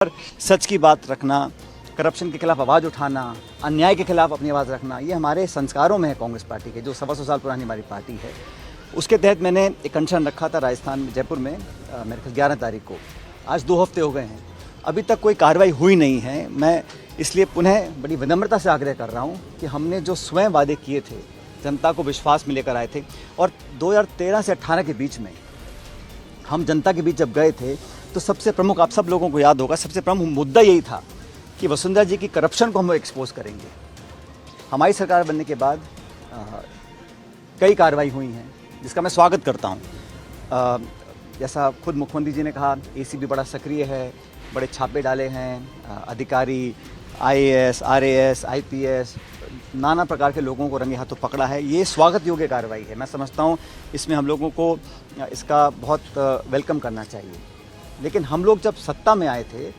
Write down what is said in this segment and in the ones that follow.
पर सच की बात रखना, करप्शन के खिलाफ आवाज़ उठाना, अन्याय के खिलाफ अपनी आवाज़ रखना, ये हमारे संस्कारों में है कांग्रेस पार्टी के, जो 125 साल पुरानी हमारी पार्टी है। उसके तहत मैंने एक अनशन रखा था राजस्थान में, जयपुर में, मेरे ख्याल 11 तारीख को। आज 2 हफ्ते हो गए हैं, अभी तक कोई कार्रवाई हुई नहीं है। मैं इसलिए पुनः बड़ी विनम्रता से आग्रह कर रहा हूँ कि हमने जो स्वयं वादे किए थे, जनता को विश्वास में लेकर आए थे, और 2013 से 18 के बीच में हम जनता के बीच जब गए थे तो सबसे प्रमुख, आप सब लोगों को याद होगा, सबसे प्रमुख मुद्दा यही था कि वसुंधरा जी की करप्शन को हम एक्सपोज करेंगे। हमारी सरकार बनने के बाद कई कार्रवाई हुई हैं, जिसका मैं स्वागत करता हूँ। जैसा खुद मुख्यमंत्री जी ने कहा, एसीबी बड़ा सक्रिय है, बड़े छापे डाले हैं, अधिकारी, आईएएस, आरएएस, आईपीएस, नाना प्रकार के लोगों को रंगे हाथों पकड़ा है। ये स्वागत योग्य कार्रवाई है। मैं समझता हूँ इसमें हम लोगों को इसका बहुत वेलकम करना चाहिए। लेकिन हम लोग जब सत्ता में आए थे,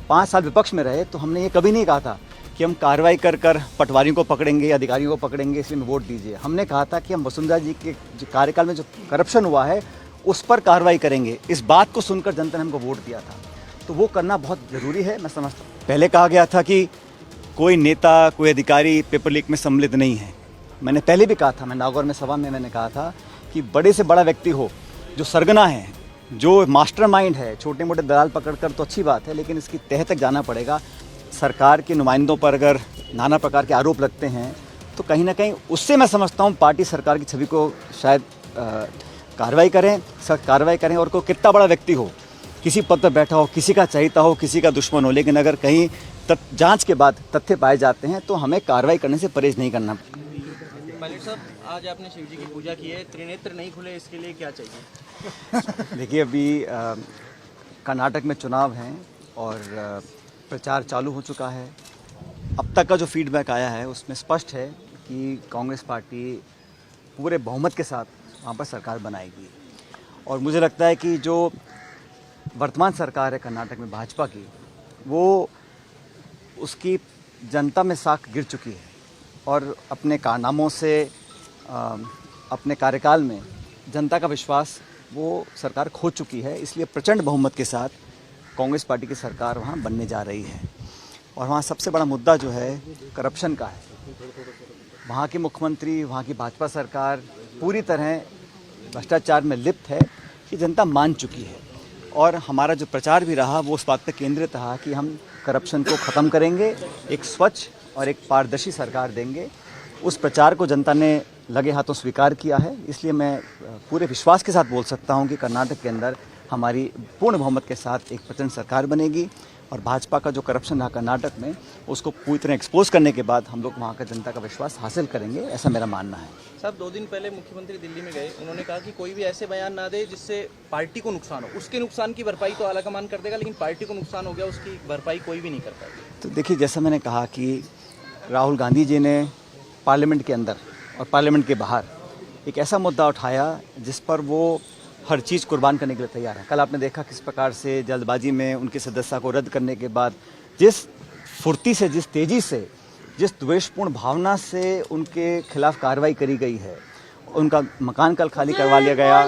5 साल विपक्ष में रहे, तो हमने ये कभी नहीं कहा था कि हम कार्रवाई कर पटवारियों को पकड़ेंगे, अधिकारियों को पकड़ेंगे, इसलिए वोट दीजिए। हमने कहा था कि हम वसुंधरा जी के जो कार्यकाल में जो करप्शन हुआ है उस पर कार्रवाई करेंगे। इस बात को सुनकर जनता ने हमको वोट दिया था, तो वो करना बहुत ज़रूरी है। मैं समझता हूँ पहले कहा गया था कि कोई नेता, कोई अधिकारी पेपर लीक में सम्मिलित नहीं है। मैंने पहले भी कहा था, मैं नागौर में सभा में मैंने कहा था कि बड़े से बड़ा व्यक्ति हो, जो सरगना है, जो मास्टरमाइंड है, छोटे मोटे दलाल पकड़कर तो अच्छी बात है, लेकिन इसकी तह तक जाना पड़ेगा। सरकार के नुमाइंदों पर अगर नाना प्रकार के आरोप लगते हैं तो कहीं ना कहीं उससे मैं समझता हूँ पार्टी सरकार की छवि को शायद कार्रवाई करें, सख्त कार्रवाई करें। और कोई कितना बड़ा व्यक्ति हो, किसी पद पर बैठा हो, किसी का चहेता हो, किसी का दुश्मन हो, लेकिन अगर कहीं जांच के बाद तथ्य पाए जाते हैं तो हमें कार्रवाई करने से परहेज नहीं करना। पायलट साहब, आज आपने शिव जी की पूजा की है, त्रिनेत्र नहीं खुले, इसके लिए क्या चाहिए? देखिए, अभी कर्नाटक में चुनाव हैं और प्रचार चालू हो चुका है। अब तक का जो फीडबैक आया है उसमें स्पष्ट है कि कांग्रेस पार्टी पूरे बहुमत के साथ वहाँ पर सरकार बनाएगी। और मुझे लगता है कि जो वर्तमान सरकार है कर्नाटक में भाजपा की, वो उसकी जनता में साख गिर चुकी है और अपने कारनामों से, अपने कार्यकाल में जनता का विश्वास वो सरकार खो चुकी है। इसलिए प्रचंड बहुमत के साथ कांग्रेस पार्टी की सरकार वहाँ बनने जा रही है। और वहाँ सबसे बड़ा मुद्दा जो है करप्शन का है। वहाँ के मुख्यमंत्री, वहाँ की भाजपा सरकार पूरी तरह भ्रष्टाचार में लिप्त है, ये जनता मान चुकी है। और हमारा जो प्रचार भी रहा वो उस बात पर केंद्रित रहा कि हम करप्शन को ख़त्म करेंगे, एक स्वच्छ और एक पारदर्शी सरकार देंगे। उस प्रचार को जनता ने लगे हाथों स्वीकार किया है। इसलिए मैं पूरे विश्वास के साथ बोल सकता हूं कि कर्नाटक के अंदर हमारी पूर्ण बहुमत के साथ एक प्रचंड सरकार बनेगी और भाजपा का जो करप्शन रहा कर्नाटक में, उसको पूरी तरह एक्सपोज करने के बाद हम लोग वहाँ का जनता का विश्वास हासिल करेंगे, ऐसा मेरा मानना है। साहब, 2 दिन पहले मुख्यमंत्री दिल्ली में गए, उन्होंने कहा कि कोई भी ऐसे बयान ना दे जिससे पार्टी को नुकसान हो। उसके नुकसान की भरपाई तो आलाकमान कर देगा, लेकिन पार्टी को नुकसान हो गया उसकी भरपाई कोई भी नहीं कर पाएगी। तो देखिए, जैसा मैंने कहा कि राहुल गांधी जी ने पार्लियामेंट के अंदर और पार्लियामेंट के बाहर एक ऐसा मुद्दा उठाया जिस पर वो हर चीज़ कुर्बान करने के लिए तैयार है। कल आपने देखा किस प्रकार से जल्दबाजी में उनकी सदस्यता को रद्द करने के बाद जिस फुर्ती से, जिस तेज़ी से, जिस द्वेषपूर्ण भावना से उनके खिलाफ कार्रवाई करी गई है। उनका मकान कल खाली करवा लिया गया।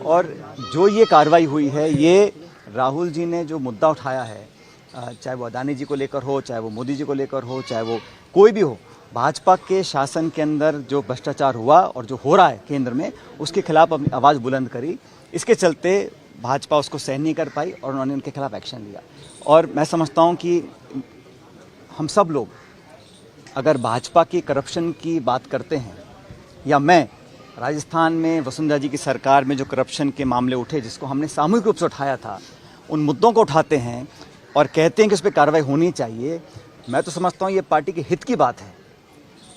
और जो ये कार्रवाई हुई है, ये राहुल जी ने जो मुद्दा उठाया है, चाहे वो अदानी जी को लेकर हो, चाहे वो मोदी जी को लेकर हो, चाहे वो कोई भी हो, भाजपा के शासन के अंदर जो भ्रष्टाचार हुआ और जो हो रहा है केंद्र में, उसके खिलाफ अपनी आवाज़ बुलंद करी। इसके चलते भाजपा उसको सहन नहीं कर पाई और उन्होंने उनके खिलाफ एक्शन लिया। और मैं समझता हूं कि हम सब लोग अगर भाजपा की करप्शन की बात करते हैं, या मैं राजस्थान में वसुंधरा जी की सरकार में जो करप्शन के मामले उठे, जिसको हमने सामूहिक रूप से उठाया था, उन मुद्दों को उठाते हैं और कहते हैं कि उस पर कार्रवाई होनी चाहिए, मैं तो समझता हूँ ये पार्टी के हित की बात है।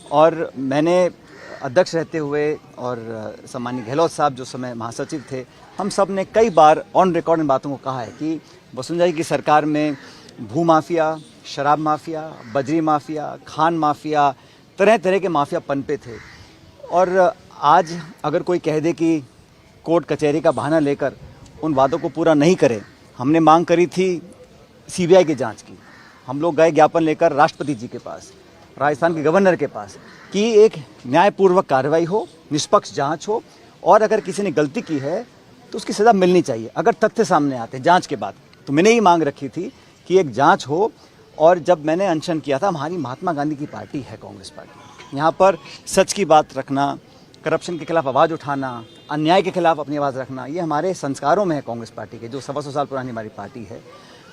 और मैंने अध्यक्ष रहते हुए और सम्माननीय गहलोत साहब जो समय महासचिव थे, हम सब ने कई बार ऑन रिकॉर्ड इन बातों को कहा है कि वसुंधरा जी की सरकार में भू माफिया, शराब माफिया, बजरी माफिया, खान माफिया, तरह तरह के माफिया पनपे थे। और आज अगर कोई कह दे कि कोर्ट कचहरी का बहाना लेकर उन वादों को पूरा नहीं करे, हमने मांग करी थी सीबीआई की जांच की। हम लोग गए ज्ञापन लेकर राष्ट्रपति जी के पास, राजस्थान के गवर्नर के पास, कि एक न्यायपूर्वक कार्रवाई हो, निष्पक्ष जांच हो, और अगर किसी ने गलती की है तो उसकी सज़ा मिलनी चाहिए अगर तथ्य सामने आते हैं जांच के बाद। तो मैंने ये मांग रखी थी कि एक जांच हो। और जब मैंने अनशन किया था, हमारी महात्मा गांधी की पार्टी है कांग्रेस पार्टी, यहाँ पर सच की बात रखना, करप्शन के खिलाफ आवाज़ उठाना, अन्याय के खिलाफ अपनी आवाज़ रखना, ये हमारे संस्कारों में है कांग्रेस पार्टी के, जो 125 साल पुरानी हमारी पार्टी है।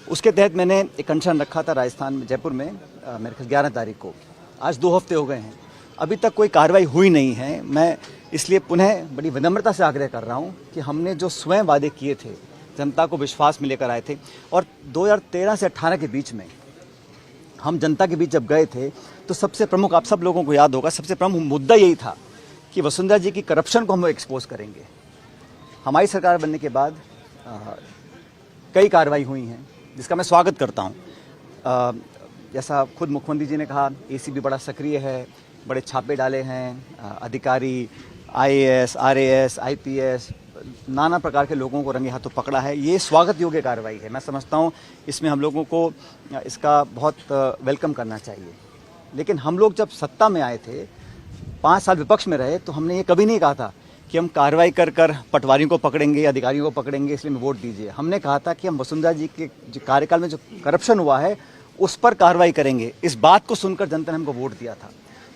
उसके तहत मैंने एक अनशन रखा था राजस्थान में, जयपुर में, मेरे ख्याल 11 तारीख को। आज 2 हफ्ते हो गए हैं, अभी तक कोई कार्रवाई हुई नहीं है। मैं इसलिए पुनः बड़ी विनम्रता से आग्रह कर रहा हूँ कि हमने जो स्वयं वादे किए थे, जनता को विश्वास में लेकर आए थे, और 2013 से 18 के बीच में हम जनता के बीच जब गए थे तो सबसे प्रमुख, आप सब लोगों को याद होगा, सबसे प्रमुख मुद्दा यही था कि वसुंधरा जी की करप्शन को हम एक्सपोज करेंगे। हमारी सरकार बनने के बाद कई कार्रवाई हुई हैं, जिसका मैं स्वागत करता हूँ। जैसा खुद मुख्यमंत्री जी ने कहा, एसीबी बड़ा सक्रिय है, बड़े छापे डाले हैं, अधिकारी, आईएएस, आरएएस, आईपीएस, नाना प्रकार के लोगों को रंगे हाथों पकड़ा है। ये स्वागत योग्य कार्रवाई है। मैं समझता हूँ इसमें हम लोगों को इसका बहुत वेलकम करना चाहिए। लेकिन हम लोग जब सत्ता में आए थे, 5 साल विपक्ष में रहे, तो हमने ये कभी नहीं कहा था कि हम कार्रवाई कर पटवारियों को पकड़ेंगे, अधिकारियों को पकड़ेंगे, इसलिए वोट दीजिए। हमने कहा था कि हम वसुंधरा जी के जो कार्यकाल में जो करप्शन हुआ है उस पर कार्रवाई करेंगे। इस बात को सुनकर जनता ने हमको वोट दिया था,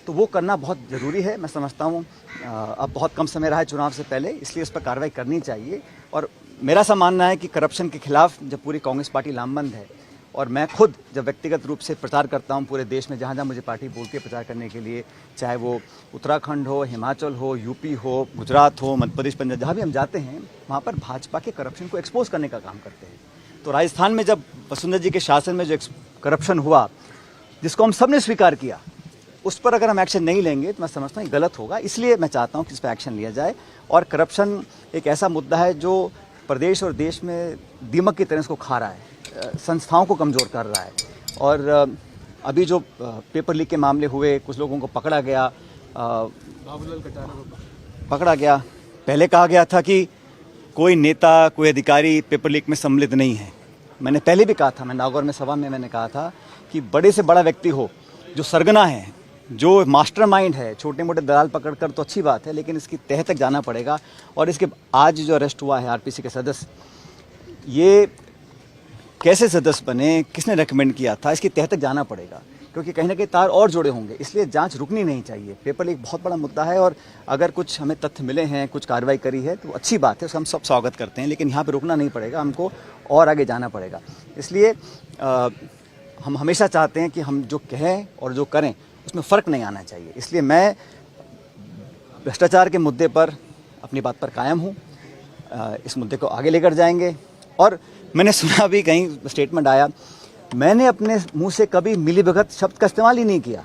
तो वो करना बहुत ज़रूरी है। मैं समझता हूँ अब बहुत कम समय रहा है चुनाव से पहले, इसलिए इस पर कार्रवाई करनी चाहिए। और मेरा ऐसा मानना है कि करप्शन के खिलाफ जब पूरी कांग्रेस पार्टी लामबंद है, और मैं खुद जब व्यक्तिगत रूप से प्रचार करता हूं पूरे देश में, जहां जहां मुझे पार्टी बोलती है प्रचार करने के लिए, चाहे वो उत्तराखंड हो, हिमाचल हो, यूपी हो, गुजरात हो, मध्य प्रदेश, पंजाब, जहां भी हम जाते हैं वहां पर भाजपा के करप्शन को एक्सपोज करने का काम करते हैं। तो राजस्थान में जब वसुंधरा जी के शासन में जो करप्शन हुआ, जिसको हम सब ने स्वीकार किया, उस पर अगर हम एक्शन नहीं लेंगे तो मैं समझता हूँ गलत होगा। इसलिए मैं चाहता हूँ कि इस पर एक्शन लिया जाए। और करप्शन एक ऐसा मुद्दा है जो प्रदेश और देश में दीमक की तरह इसको खा रहा है, संस्थाओं को कमज़ोर कर रहा है। और अभी जो पेपर लीक के मामले हुए, कुछ लोगों को पकड़ा गया, पकड़ा गया। पहले कहा गया था कि कोई नेता, कोई अधिकारी पेपर लीक में सम्मिलित नहीं है। मैंने पहले भी कहा था, मैं नागौर में सभा में मैंने कहा था कि बड़े से बड़ा व्यक्ति हो, जो सरगना है, जो मास्टरमाइंड है, छोटे मोटे दलाल पकड़कर तो अच्छी बात है, लेकिन इसकी तह तक जाना पड़ेगा। और इसके आज जो अरेस्ट हुआ है आरपीसी के सदस्य, ये कैसे सदस्य बने, किसने रेकमेंड किया था, इसकी तह तक जाना पड़ेगा, क्योंकि कहीं ना कहीं तार और जुड़े होंगे। इसलिए जांच रुकनी नहीं चाहिए। पेपर लीक बहुत बड़ा मुद्दा है, और अगर कुछ हमें तथ्य मिले हैं, कुछ कार्रवाई करी है, तो अच्छी बात है, उसका हम सब स्वागत करते हैं। लेकिन यहाँ पे रुकना नहीं पड़ेगा, हमको और आगे जाना पड़ेगा। इसलिए हम हमेशा चाहते हैं कि हम जो कहें और जो करें उसमें फ़र्क नहीं आना चाहिए। इसलिए मैं भ्रष्टाचार के मुद्दे पर अपनी बात पर कायम हूँ। इस मुद्दे को आगे लेकर जाएंगे। और मैंने सुना भी कहीं स्टेटमेंट आया, मैंने अपने मुंह से कभी मिलीभगत शब्द का इस्तेमाल ही नहीं किया,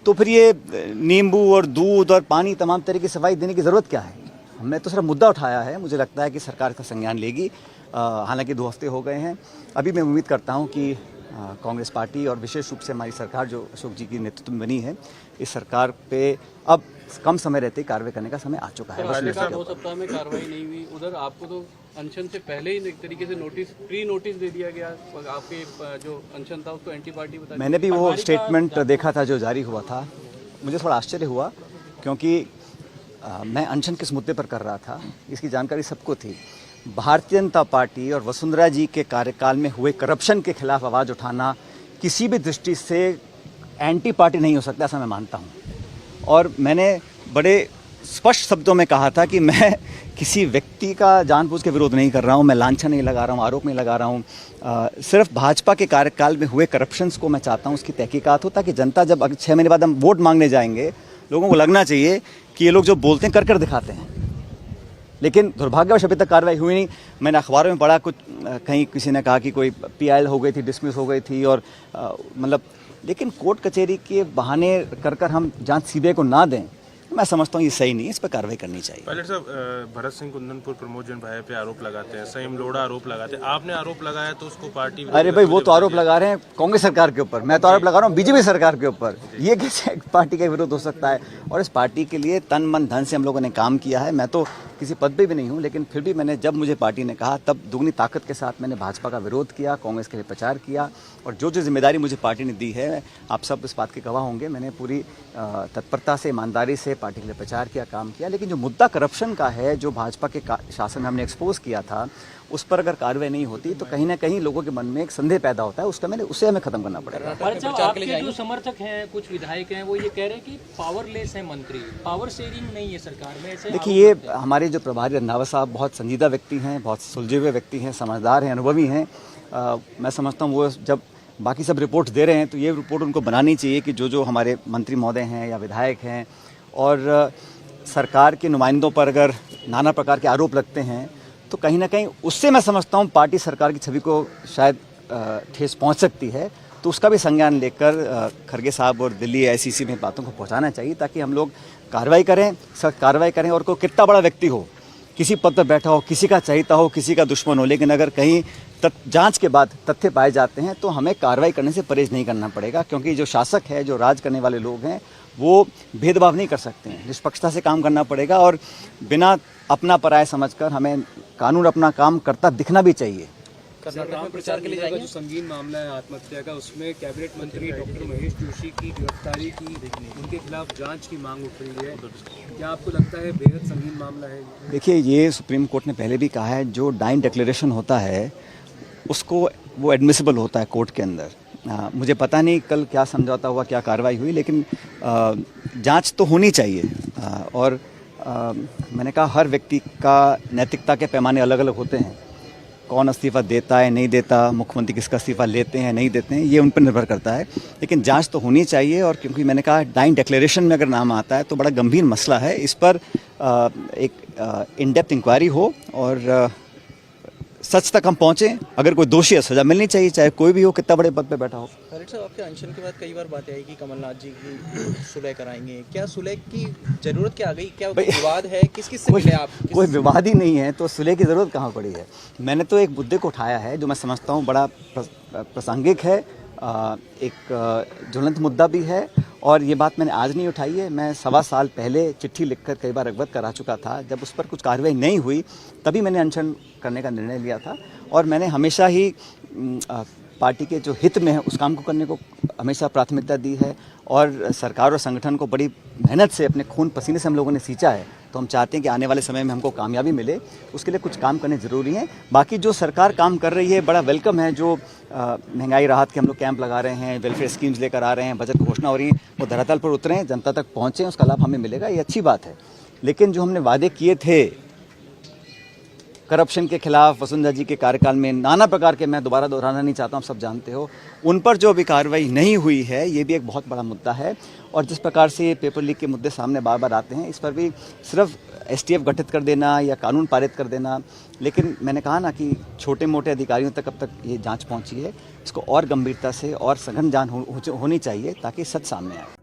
तो फिर ये नींबू और दूध और पानी तमाम तरह की सफाई देने की ज़रूरत क्या है? हमने तो सिर्फ मुद्दा उठाया है। मुझे लगता है कि सरकार इसका संज्ञान लेगी। हालांकि 2 हफ्ते हो गए हैं। अभी मैं उम्मीद करता हूँ कि कांग्रेस पार्टी और विशेष रूप से हमारी सरकार जो अशोक जी की नेतृत्व में बनी है, इस सरकार पे अब कम समय रहते ही कार्रवाई करने का समय आ चुका है। 2 सप्ताह में कार्रवाई नहीं हुई, उधर आपको तो अनशन से पहले ही एक तरीके से प्री नोटिस दे दिया गया। आपके जो अनशन था उसको एंटी पार्टी बता। मैंने भी वो स्टेटमेंट देखा था जो जारी हुआ था, मुझे थोड़ा आश्चर्य हुआ, क्योंकि मैं अनशन किस मुद्दे पर कर रहा था इसकी जानकारी सबको थी। भारतीय जनता पार्टी और वसुंधरा जी के कार्यकाल में हुए करप्शन के खिलाफ आवाज़ उठाना किसी भी दृष्टि से एंटी पार्टी नहीं हो सकता, ऐसा मैं मानता हूँ। और मैंने बड़े स्पष्ट शब्दों में कहा था कि मैं किसी व्यक्ति का जानबूझ के विरोध नहीं कर रहा हूँ, मैं लांछन नहीं लगा रहा हूँ, आरोप नहीं लगा रहा हूँ। सिर्फ भाजपा के कार्यकाल में हुए करप्शंस को मैं चाहता हूँ उसकी तहकीकात हो, ताकि जनता जब 6 महीने बाद हम वोट मांगने जाएंगे, लोगों को लगना चाहिए कि ये लोग जो बोलते हैं कर दिखाते हैं। लेकिन दुर्भाग्यवश अभी तक कार्रवाई हुई नहीं। मैंने अखबारों में पढ़ा, कुछ कहीं किसी ने कहा कि कोई PIL हो गई थी, डिसमिस हो गई थी, और मतलब, लेकिन कोर्ट कचहरी के बहाने कर हम जांच सीबीआई को ना दें, मैं समझता हूँ ये सही नहीं है। इस पर कार्रवाई करनी चाहिए। पायलट साहब, भरत सिंह कुंदनपुर प्रमोद जन भाई पे आरोप लगाते हैं, संयम लोढ़ा आरोप लगाते हैं, आपने आरोप लगाया तो उसको पार्टी। अरे भाई, वो तो आरोप लगा रहे हैं कांग्रेस सरकार के ऊपर, मैं तो आरोप लगा रहा हूँ बीजेपी सरकार के ऊपर। ये कैसे पार्टी का विरोध हो सकता है? और इस पार्टी के लिए तन मन धन से हम लोगों ने काम किया है। मैं तो किसी पद पे भी नहीं हूँ, लेकिन फिर भी मैंने, जब मुझे पार्टी ने कहा, तब दुगनी ताकत के साथ मैंने भाजपा का विरोध किया, कांग्रेस के लिए प्रचार किया। और जो जिम्मेदारी मुझे पार्टी ने दी है, आप सब इस बात के गवाह होंगे, मैंने पूरी तत्परता से, ईमानदारी से पार्टी के लिए प्रचार किया, काम किया। लेकिन जो मुद्दा करप्शन का है, जो भाजपा के शासन में हमने एक्सपोज किया था, उस पर अगर कार्रवाई नहीं होती तो कहीं ना कहीं लोगों के मन में एक संदेह पैदा होता है, उसे हमें खत्म करना पड़ेगा। पर साहब, आपके जो समर्थक हैं, कुछ विधायक हैं, वो ये कह रहे हैं कि पावरलेस है मंत्री, पावर शेयरिंग नहीं है सरकार में, ऐसे देखिए, ये हमारे जो प्रभारी रंधावा साहब बहुत संजीदा व्यक्ति हैं, बहुत सुलझे हुए व्यक्ति हैं, समझदार हैं, अनुभवी हैं। मैं समझता हूँ वो जब बाकी सब रिपोर्ट दे रहे हैं तो ये रिपोर्ट उनको बनानी चाहिए कि जो जो हमारे मंत्री महोदय हैं या विधायक हैं और सरकार के नुमाइंदों पर अगर नाना प्रकार के आरोप लगते हैं तो कहीं ना कहीं उससे मैं समझता हूँ पार्टी सरकार की छवि को शायद ठेस पहुँच सकती है। तो उसका भी संज्ञान लेकर खरगे साहब और दिल्ली AICC में बातों को पहुँचाना चाहिए ताकि हम लोग कार्रवाई करें, सख्त कार्रवाई करें। और कोई कितना बड़ा व्यक्ति हो, किसी पद पर बैठा हो, किसी का चहेता हो, किसी का दुश्मन हो, लेकिन अगर कहीं जांच के बाद तथ्य पाए जाते हैं तो हमें कार्रवाई करने से परहेज नहीं करना पड़ेगा, क्योंकि जो शासक है, जो राज करने वाले लोग हैं, वो भेदभाव नहीं कर सकते हैं। निष्पक्षता से काम करना पड़ेगा और बिना अपना पराया समझकर हमें कानून अपना काम करता दिखना भी चाहिए। कर्नाटक में प्रचार के लिए जाएंगे। जो संगीन मामला है आत्महत्या का, उसमें कैबिनेट मंत्री डॉक्टर महेश जोशी की गिरफ्तारी की, उनके खिलाफ जांच की मांग उठ रही है। क्या आपको लगता है बेहद संगीन मामला है? देखिए, ये सुप्रीम कोर्ट ने पहले भी कहा है, जो डाइन डिक्लेरेशन होता है उसको वो एडमिसिबल होता है कोर्ट के अंदर। मुझे पता नहीं कल क्या समझौता हुआ, क्या कार्रवाई हुई, लेकिन जांच तो होनी चाहिए। और मैंने कहा हर व्यक्ति का नैतिकता के पैमाने अलग अलग होते हैं। कौन इस्तीफ़ा देता है, नहीं देता, मुख्यमंत्री किसका इस्तीफ़ा लेते हैं, नहीं देते हैं, ये उन पर निर्भर करता है। लेकिन जांच तो होनी चाहिए। और क्योंकि मैंने कहा डाइन डिक्लेरेशन में अगर नाम आता है तो बड़ा गंभीर मसला है, इस पर एक इन डेप्थ इंक्वायरी हो और सच तक हम पहुँचें। अगर कोई दोषी है, सज़ा मिलनी चाहिए, चाहे कोई भी हो, कितना बड़े पद पे बैठा हो। खैरट साहब, आपके अनशन के बाद कई बार बातें आई कि कमलनाथ जी की सुलह कराएंगे। क्या सुलह की जरूरत क्या आ गई? क्या विवाद है? किस से मिले आप? कोई विवाद ही नहीं है तो सुलह की ज़रूरत कहाँ पड़ी है? मैंने तो एक मुद्दे को उठाया है जो मैं समझता हूँ बड़ा प्रासंगिक है, एक ज्वलंत मुद्दा भी है। और ये बात मैंने आज नहीं उठाई है, मैं 1.25 साल पहले चिट्ठी लिखकर कई बार अवगत करा चुका था। जब उस पर कुछ कार्रवाई नहीं हुई तभी मैंने अनशन करने का निर्णय लिया था। और मैंने हमेशा ही पार्टी के जो हित में है उस काम को करने को हमेशा प्राथमिकता दी है। और सरकार और संगठन को बड़ी मेहनत से, अपने खून पसीने से हम लोगों ने सींचा है। तो हम चाहते हैं कि आने वाले समय में हमको कामयाबी मिले, उसके लिए कुछ काम करने ज़रूरी हैं। बाकी जो सरकार काम कर रही है बड़ा वेलकम है। जो महंगाई राहत के हम लोग कैंप लगा रहे हैं, वेलफेयर स्कीम्स लेकर आ रहे हैं, बजट घोषणा हो रही है, वो धरातल पर उतरें, जनता तक पहुँचें, उसका लाभ हमें मिलेगा, ये अच्छी बात है। लेकिन जो हमने वादे किए थे करप्शन के खिलाफ वसुंधरा जी के कार्यकाल में, नाना प्रकार के, मैं दोबारा दोहराना नहीं चाहता हूँ, सब जानते हो, उन पर जो अभी कार्रवाई नहीं हुई है, ये भी एक बहुत बड़ा मुद्दा है। और जिस प्रकार से ये पेपर लीक के मुद्दे सामने बार बार आते हैं, इस पर भी सिर्फ STF गठित कर देना या कानून पारित कर देना, लेकिन मैंने कहा ना कि छोटे मोटे अधिकारियों तक अब तक ये जांच पहुंची है, इसको और गंभीरता से और सघन जांच होनी चाहिए ताकि सच सामने आए।